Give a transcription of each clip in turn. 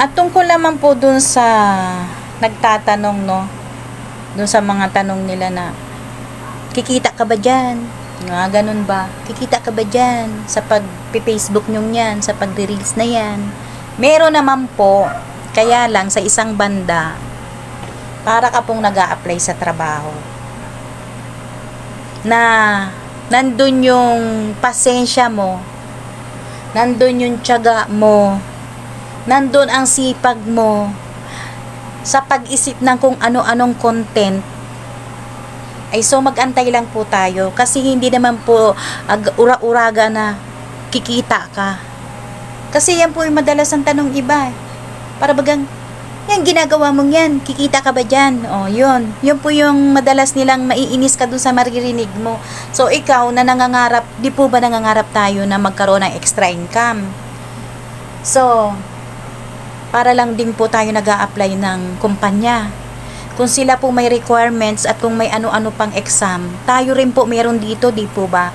At tungkol naman po dun sa nagtatanong, no, dun sa mga tanong nila na kikita ka ba dyan? Nga, ganun ba? Kikita ka ba dyan sa pag-Facebook nyong yan, sa pag-reels na yan? Meron naman po, kaya lang sa isang banda, para ka pong nag-a-apply sa trabaho. Na nandun yung pasensya mo, nandun yung tiyaga mo, nandun ang sipag mo sa pag-isip ng kung ano-anong content. Ay so mag-antay lang po tayo kasi hindi naman po ura-uraga na kikita ka. Kasi yan po yung madalas ang tanong iba. Para bagang, yan ginagawa mong yan, kikita ka ba dyan? O yun, yun po yung madalas nilang maiinis ka dun sa maririnig mo. So ikaw na nangangarap, di po ba nangangarap tayo na magkaroon ng extra income? So, para lang din po tayo nag-a-apply ng kumpanya. Kung sila po may requirements at kung may ano-ano pang exam, tayo rin po meron dito, di po ba?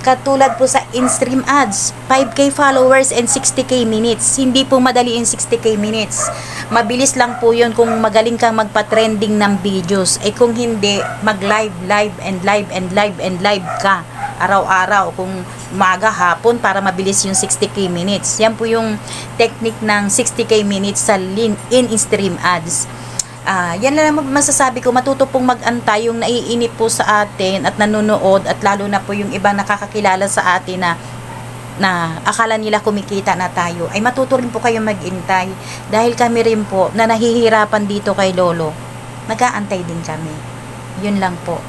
Katulad po sa in-stream ads, 5K followers and 60K minutes. Hindi po madali in 60K minutes. Mabilis lang po yun kung magaling kang magpa-trending ng videos. Eh kung hindi, mag-live, live, and live, and live, and live ka. Araw-araw, kung umaga, hapon, para mabilis yung 60K minutes. Yan po yung technique ng 60K minutes sa in-stream ads. Yan lang naman masasabi ko, matuto pong mag-antay yung naiinip po sa atin at nanonood, at lalo na po yung ibang nakakakilala sa atin na akala nila kumikita na tayo, ay matuto rin po kayo mag-intay dahil kami rin po na nahihirapan dito kay Lolo, nag-aantay din kami. Yun lang po.